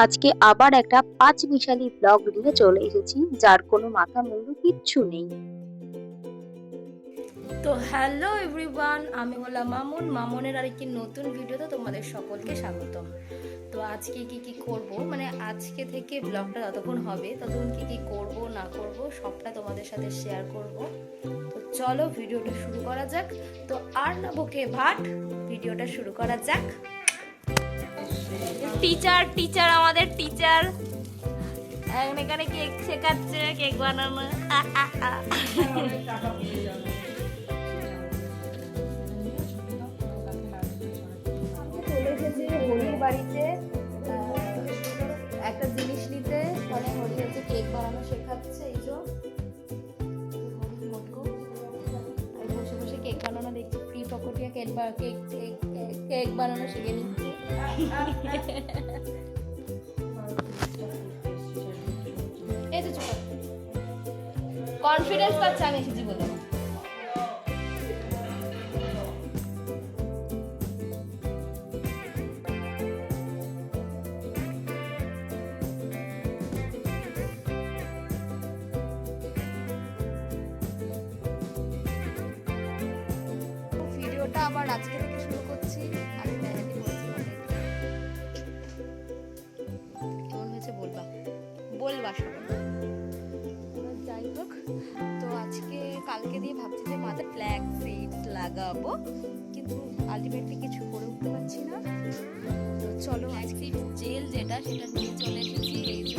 আজকে আবার একটা পাঁচমিশালি ব্লগ নিয়ে চলে এসেছি, যার কোনো মাথা মুন্ডু কিচ্ছু নেই। তো হ্যালো এভরিওয়ান, আমি হলাম মামুনের আরেকটি নতুন ভিডিওতে তোমাদের সকলকে স্বাগতম। তো আজকে কি করব, মানে আজকে থেকে ব্লগটা যতক্ষণ হবে ততক্ষণ কি করব না করব সবটা তোমাদের সাথে শেয়ার করব। তো চলো ভিডিওটা শুরু করা যাক। তো আর না বকে ভাট, ভিডিওটা শুরু করা যাক। টিচার আমাদের টিচার এখানে কেক শেখাচ্ছে, কেক বানানো। চলে এসেছি হোলির বাড়িতে একটা জিনিস নিতে, মানে হোলি হচ্ছে কেক বানানো শেখাচ্ছে। এই যে বসে বসে কেক বানানো দেখছি, ফ্রি পকটিয়া কেক বানানো শিখে নিচ্ছে। এই তো কনফিডেন্স পাচ্ছে আমি এসেছি বলে। ভিডিওটা আবার আজকে থেকে শুরু করছি। আমি মেহেদি বলছি, কেমন হয়েছে বলবা সবাই। যাই হোক, তো আজকে কালকে দিয়ে ভাবছি যে মাথায় ফ্ল্যাগ সিডস লাগাবো, কিন্তু আলটিমেটলি কিছু করে উঠতে পারছি না। তো চলো আজকে জেল যেটা সেটা নিয়ে চলে এসেছি। এই যে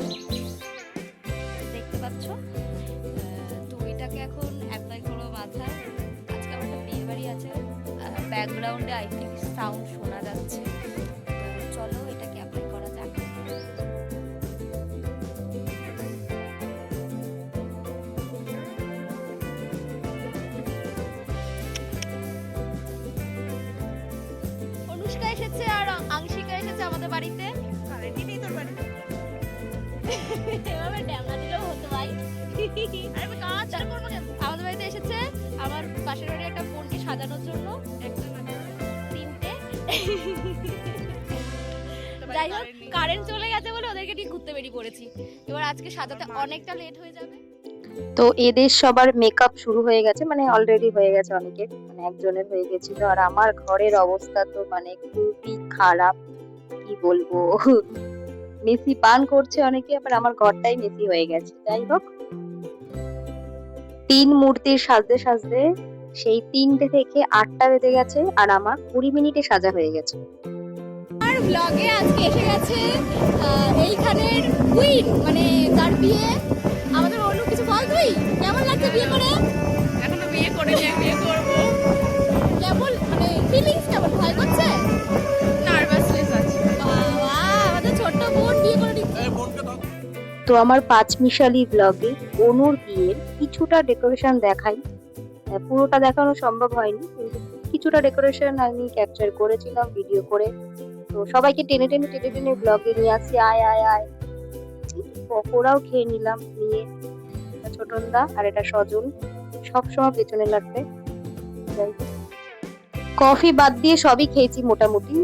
দেখতে পাচ্ছ, তো এটাকে এখন অ্যাপ্লাই করবো মাথায়। আজকে আমার একটা বিয়ে বাড়ি আছে, ব্যাকগ্রাউন্ডে আই থিঙ্ক সাউন্ড শোনা যাচ্ছে। তো চলো এটাকে অ্যাপ্লাই করা যাক। অনুষ্কা এসেছে আর আংশিকা এসেছে আমাদের বাড়িতে। আরে দিদি তোর বাড়িতে এভাবে ড্যামনা দিলেও হতো ভাই। আরে আমি কাজ চালু করবো কেন? আমাদের বাড়িতে এসেছে আমার পাশের বাড়ির একটা বোনকে সাজানোর জন্য, তিনটে। যাই হোক, কারেন্ট চলে গেছে বলে ওদেরকে ঠিক ঘুরতে বেরিয়ে পড়েছি। এবার আজকে সাজাতে অনেকটা লেট হয়ে যাবে। তো এদের সবার মেকআপ শুরু হয়ে গেছে, মানে অলরেডি হয়ে গেছে অনেকের, মানে একজনের হয়ে গেছিল। আর আমার ঘরের অবস্থা তো মানে খুবই খারাপ, কি বলবো। মেসি পান করছে অনেকে, আবার আমার ঘরটাই মেসি হয়ে গেছে। যাই হোক, তিন মূর্তির সাজতে সাজতে সেই 3টে থেকে 8টা বেজে গেছে, আর আমার 20 মিনিটে সাজা হয়ে গেছে। আর ব্লগে আজকে এসে গেছে এইখানের কুইন, মানে তার বিয়ে। আমাদের অন্য কিছু বল, তুই কেমন লাগছে বিয়ে করে? এখনো বিয়ে করিনি, বিয়ে করব। কেমন মানে ফিলিংস কেমন? ভয় করছে? নার্ভাসনেস আছে। বাবা, আমাদের ছোট্ট বোন বিয়ে করে দিচ্ছে। তো আমার পাঁচমিশালি ব্লগে অনুর বিয়ের কিছুটা ডেকোরেশন দেখাই। পুরোটা দেখানো সম্ভব হয়নি, কিন্তু কিছুটা ডেকোরেশন আমি ক্যাপচার করেছিলাম ভিডিও করে। তো সবাইকে টেনে টেনে টেনে টেনে ব্লগে নিয়ে আসছি, আয় আয় আয়। পকোড়াও খেয়ে নিলাম নিয়ে। ছোটনদা আর এটা সজল সবসময় পেছনে লাগবে। কফি বাদ দিয়ে সবই খেয়েছি মোটামুটি,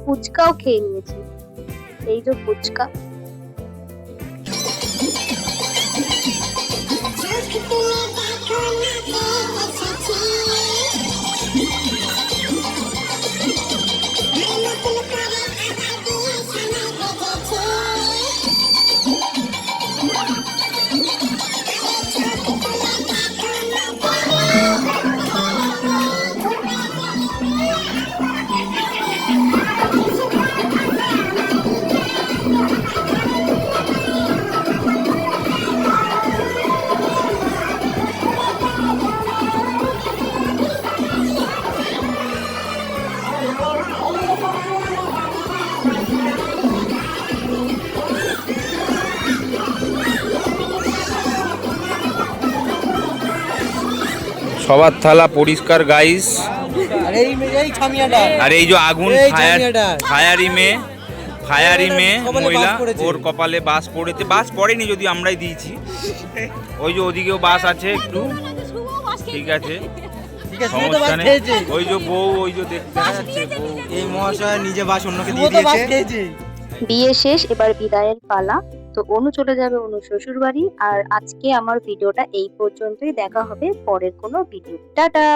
ফুচকাও খেয়ে নিয়েছি। এই যে ফুচকা, সবার থালা পরিষ্কার গাইস। আর এই যে আগুন, ফায়ারি মে মহিলা, ওর কপালে বাস পড়েছে। বাস পড়েনি, যদি আমরাই দিয়েছি। ওই যে ওদিকেও বাস আছে একটু, ঠিক আছে, সমস্যা নেই। ওই যে বউ, ওই যে দেখা যাচ্ছে বউ, এই মহাশয় নিজে বাস অন্যকে দিয়ে দিয়েছে। বিয়ে শেষ, এবার বিদায়ের পালা। তো অনু চলে যাবে অনু শ্বশুর বাড়ি। আর আজকে আমার ভিডিওটা এই পর্যন্তই, দেখা হবে পরের কোনো ভিডিও। টাটা।